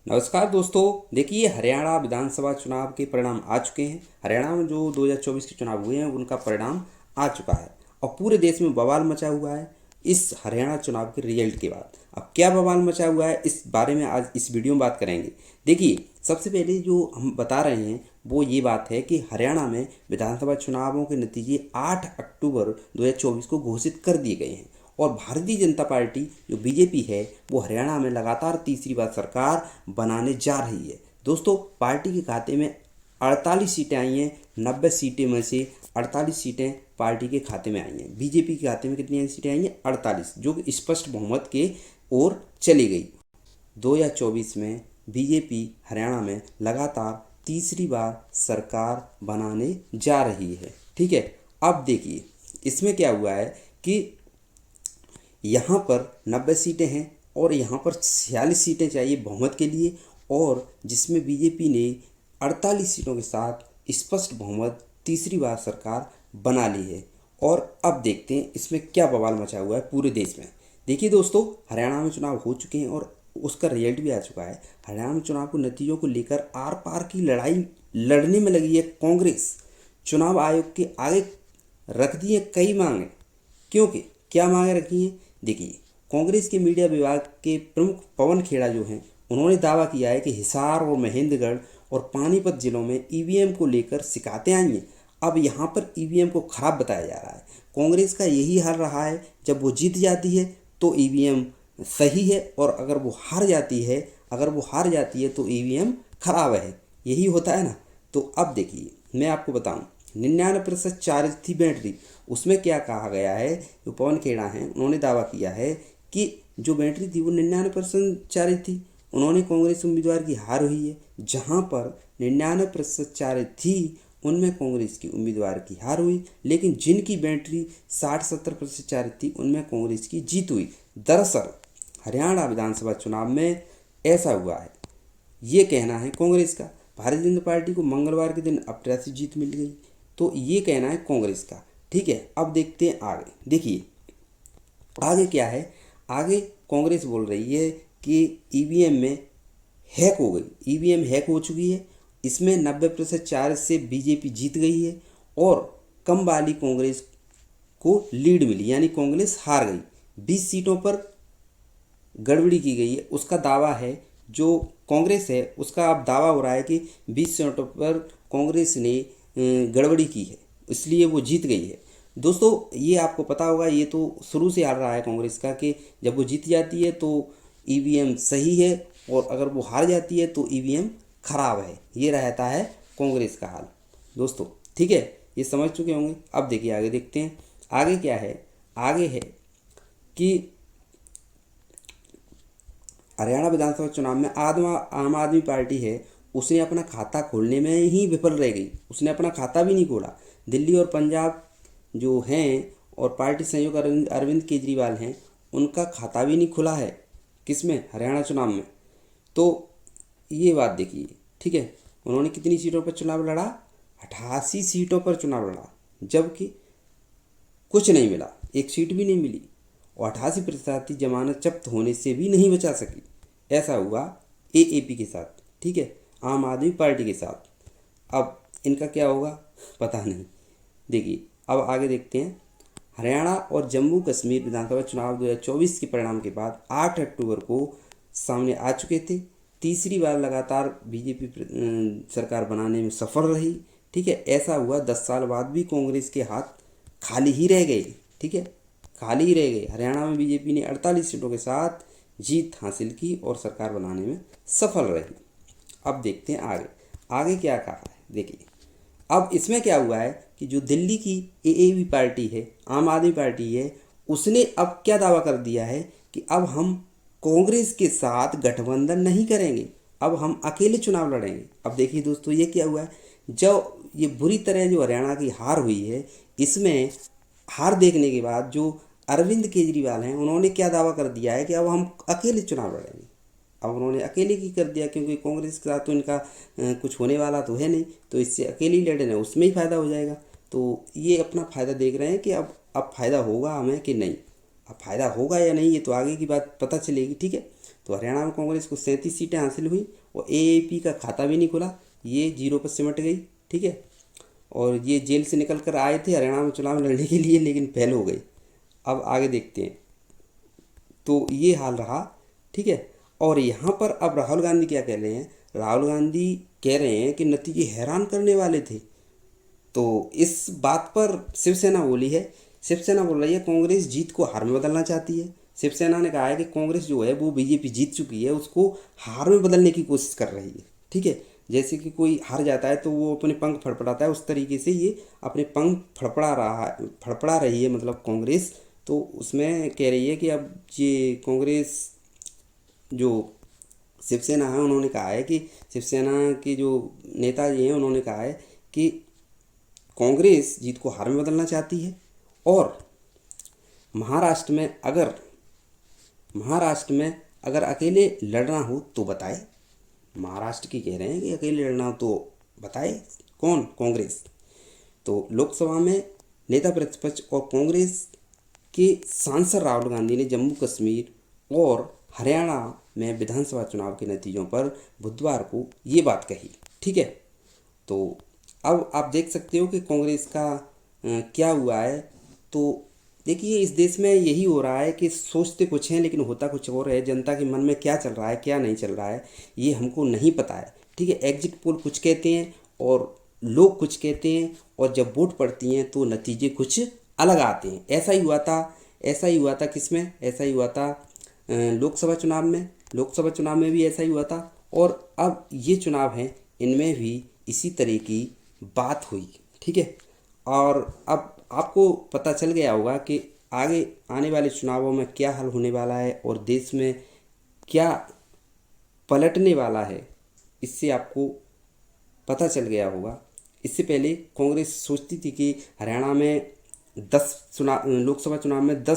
नमस्कार दोस्तों। देखिए, हरियाणा विधानसभा चुनाव के परिणाम आ चुके हैं। हरियाणा में जो 2024 के चुनाव हुए हैं उनका परिणाम आ चुका है और पूरे देश में बवाल मचा हुआ है इस हरियाणा चुनाव के रिजल्ट के बाद। अब क्या बवाल मचा हुआ है इस बारे में आज इस वीडियो में बात करेंगे। देखिए, सबसे पहले जो हम बता रहे हैं वो ये बात है कि हरियाणा में विधानसभा चुनावों के नतीजे 8 अक्टूबर 2024 को घोषित कर दिए गए हैं और भारतीय जनता पार्टी जो बीजेपी है वो हरियाणा में लगातार तीसरी बार सरकार बनाने जा रही है। दोस्तों, पार्टी के खाते में 48 सीटें आई हैं। 90 सीटें में से 48 सीटें पार्टी के खाते में आई हैं। बीजेपी के खाते में कितनी सीटें आई हैं? 48, जो कि स्पष्ट बहुमत के ओर चली गई। 2024 में बीजेपी हरियाणा में लगातार तीसरी बार सरकार बनाने जा रही है। ठीक है, अब देखिए इसमें क्या हुआ है कि यहाँ पर 90 सीटें हैं और यहाँ पर 46 सीटें चाहिए बहुमत के लिए, और जिसमें बीजेपी ने 48 सीटों के साथ स्पष्ट बहुमत तीसरी बार सरकार बना ली है। और अब देखते हैं इसमें क्या बवाल मचा हुआ है पूरे देश में। देखिए दोस्तों, हरियाणा में चुनाव हो चुके हैं और उसका रिजल्ट भी आ चुका है। हरियाणा में चुनाव के नतीजों को लेकर आर पार की लड़ाई लड़ने में लगी है कांग्रेस। चुनाव आयोग के आगे रख दी है कई मांगे। क्योंकि क्या मांगे रखी हैं? देखिए, कांग्रेस के मीडिया विभाग के प्रमुख पवन खेड़ा जो हैं उन्होंने दावा किया है कि हिसार और महेंद्रगढ़ और पानीपत जिलों में ईवीएम को लेकर शिकायतें आई हैं। अब यहाँ पर ईवीएम को खराब बताया जा रहा है। कांग्रेस का यही हाल रहा है, जब वो जीत जाती है तो ईवीएम सही है और अगर वो हार जाती है तो ईवीएम खराब है। यही होता है ना। तो अब देखिए, मैं आपको बताऊं, 99% चार्ज थी बैटरी। उसमें क्या कहा गया है, जो पवन खेड़ा हैं उन्होंने दावा किया है कि जो बैटरी थी वो 99% चार्ज थी। उन्होंने कांग्रेस उम्मीदवार की हार हुई है। जहां पर 99% चार्ज थी उनमें कांग्रेस की उम्मीदवार की हार हुई, लेकिन जिनकी बैटरी 60-70% चार्ज थी उनमें कांग्रेस की जीत हुई। दरअसल हरियाणा विधानसभा चुनाव में ऐसा हुआ है, ये कहना है कांग्रेस का। भारतीय जनता पार्टी को मंगलवार के दिन अप्रत्याशित जीत मिल गई, तो ये कहना है कांग्रेस का। ठीक है, अब देखते हैं आगे। देखिए आगे क्या है। आगे कांग्रेस बोल रही है कि ईवीएम में हैक हो गई। ईवीएम हैक हो चुकी है। इसमें 90% चार्ज से बीजेपी जीत गई है और कम वाली कांग्रेस को लीड मिली, यानी कांग्रेस हार गई। 20 सीटों पर गड़बड़ी की गई है, उसका दावा है। जो कांग्रेस है उसका अब दावा हो रहा है कि 20 सीटों पर कांग्रेस ने गड़बड़ी की है, इसलिए वो जीत गई है। दोस्तों, ये आपको पता होगा, ये तो शुरू से आ रहा है कांग्रेस का कि जब वो जीत जाती है तो ईवीएम सही है और अगर वो हार जाती है तो ईवीएम खराब है। ये रहता है कांग्रेस का हाल। दोस्तों ठीक है, ये समझ चुके होंगे। अब देखिए आगे देखते हैं। आगे क्या है? आगे है कि हरियाणा विधानसभा चुनाव में आम आदमी पार्टी है, उसने अपना खाता खोलने में ही विफल रह गई। उसने अपना खाता भी नहीं खोला। दिल्ली और पंजाब जो हैं और पार्टी संयोग अरविंद केजरीवाल हैं, उनका खाता भी नहीं खुला है। किसमें? हरियाणा चुनाव में। तो ये बात देखिए। ठीक है, उन्होंने कितनी सीटों पर चुनाव लड़ा? 88 सीटों पर चुनाव लड़ा, जबकि कुछ नहीं मिला, एक सीट भी नहीं मिली और 88% जमानत जब्त होने से भी नहीं बचा सकी। ऐसा हुआ एएपी के साथ। ठीक है, आम आदमी पार्टी के साथ। अब इनका क्या होगा पता नहीं। देखिए अब आगे देखते हैं। हरियाणा और जम्मू कश्मीर विधानसभा चुनाव 2024 के परिणाम के बाद 8 अक्टूबर को सामने आ चुके थे। तीसरी बार लगातार बीजेपी सरकार बनाने में सफल रही। ठीक है, ऐसा हुआ 10 साल बाद भी कांग्रेस के हाथ खाली ही रह गए। ठीक है, खाली ही रह गए। हरियाणा में बीजेपी ने 48 सीटों के साथ जीत हासिल की और सरकार बनाने में सफल रही। अब देखते हैं आगे। आगे क्या कहा है देखिए। अब इसमें क्या हुआ है कि जो दिल्ली की एएपी पार्टी है, आम आदमी पार्टी है, उसने अब क्या दावा कर दिया है कि अब हम कांग्रेस के साथ गठबंधन नहीं करेंगे, अब हम अकेले चुनाव लड़ेंगे। अब देखिए दोस्तों, ये क्या हुआ है। जो ये बुरी तरह जो हरियाणा की हार हुई है, इसमें हार देखने के बाद जो अरविंद केजरीवाल हैं उन्होंने क्या दावा कर दिया है कि अब हम अकेले चुनाव लड़ेंगे। अब उन्होंने अकेले की कर दिया, क्योंकि कांग्रेस के साथ तो इनका कुछ होने वाला तो है नहीं, तो इससे अकेले ही लड़ना, उसमें ही फ़ायदा हो जाएगा। तो ये अपना फ़ायदा देख रहे हैं कि अब फ़ायदा होगा हमें कि नहीं। अब फ़ायदा होगा या नहीं ये तो आगे की बात पता चलेगी। ठीक है, तो हरियाणा में कांग्रेस को 37 सीटें हासिल हुई और एएपी का खाता भी नहीं खुला, ये 0 पर सिमट गई। ठीक है, और ये जेल से निकल कर आए थे हरियाणा में चुनाव लड़ने के लिए, लेकिन फेल हो गए। अब आगे देखते हैं। तो ये हाल रहा। ठीक है, और यहाँ पर अब राहुल गांधी क्या कह रहे हैं? राहुल गांधी कह रहे हैं कि नतीजे हैरान करने वाले थे। तो इस बात पर शिवसेना बोली है, शिवसेना बोल रही है कांग्रेस जीत को हार में बदलना चाहती है। शिवसेना ने कहा है कि कांग्रेस जो है वो बीजेपी जीत चुकी है, उसको हार में बदलने की कोशिश कर रही है। ठीक है, जैसे कि कोई हार जाता है तो वो अपने पंख फड़फड़ाता है, उस तरीके से ये अपने पंख फड़फड़ा रही है, मतलब कांग्रेस। तो उसमें कह रही है कि अब ये कांग्रेस जो शिवसेना है उन्होंने कहा है कि शिवसेना के जो नेताजी हैं उन्होंने कहा है कि कांग्रेस जीत को हार में बदलना चाहती है। और महाराष्ट्र में अगर महाराष्ट्र में अगर अकेले लड़ना हो तो बताए। महाराष्ट्र की कह रहे हैं कि अकेले लड़ना हो तो बताए। कौन? कांग्रेस। तो लोकसभा में नेता प्रतिपक्ष और कांग्रेस के सांसद राहुल गांधी ने जम्मू कश्मीर और हरियाणा में विधानसभा चुनाव के नतीजों पर बुधवार को ये बात कही। ठीक है, तो अब आप देख सकते हो कि कांग्रेस का क्या हुआ है। तो देखिए, इस देश में यही हो रहा है कि सोचते कुछ हैं लेकिन होता कुछ और है। जनता के मन में क्या चल रहा है, क्या नहीं चल रहा है, ये हमको नहीं पता है। ठीक है, एग्जिट पोल कुछ कहते हैं और लोग कुछ कहते हैं, और जब वोट पड़ती हैं तो नतीजे कुछ अलग आते हैं। ऐसा ही हुआ था किसमें? ऐसा ही हुआ था लोकसभा चुनाव में भी ऐसा ही हुआ था। और अब ये चुनाव हैं, इनमें भी इसी तरह की बात हुई। ठीक है, और अब आपको पता चल गया होगा कि आगे आने वाले चुनावों में क्या हल होने वाला है और देश में क्या पलटने वाला है, इससे आपको पता चल गया होगा। इससे पहले कांग्रेस सोचती थी कि हरियाणा में 10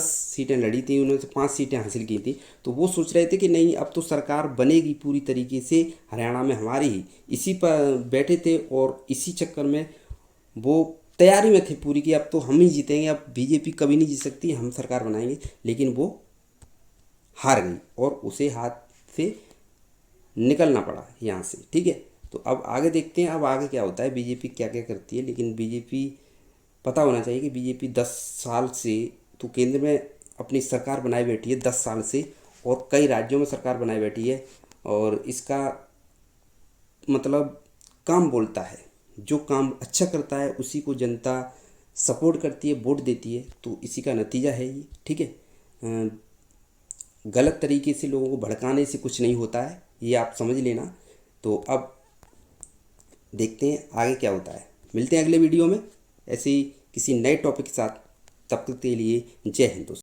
सीटें लड़ी थी, उन्होंने 5 सीटें हासिल की थी। तो वो सोच रहे थे कि नहीं, अब तो सरकार बनेगी पूरी तरीके से हरियाणा में हमारी ही, इसी पर बैठे थे। और इसी चक्कर में वो तैयारी में थे पूरी कि अब तो हम ही जीतेंगे, अब बीजेपी कभी नहीं जीत सकती, हम सरकार बनाएंगे। लेकिन वो हार गई और उसे हाथ से निकलना पड़ा यहाँ से। ठीक है, तो अब आगे देखते हैं अब आगे क्या होता है, बीजेपी क्या क्या करती है। लेकिन बीजेपी, पता होना चाहिए कि बीजेपी 10 साल से तो केंद्र में अपनी सरकार बनाए बैठी है, 10 साल से, और कई राज्यों में सरकार बनाए बैठी है। और इसका मतलब काम बोलता है, जो काम अच्छा करता है उसी को जनता सपोर्ट करती है, वोट देती है। तो इसी का नतीजा है ये। ठीक है, गलत तरीके से लोगों को भड़काने से कुछ नहीं होता है, ये आप समझ लेना। तो अब देखते हैं आगे क्या होता है। मिलते हैं अगले वीडियो में ऐसे ही किसी नए टॉपिक के साथ। तब तक के लिए जय हिंद दोस्तों।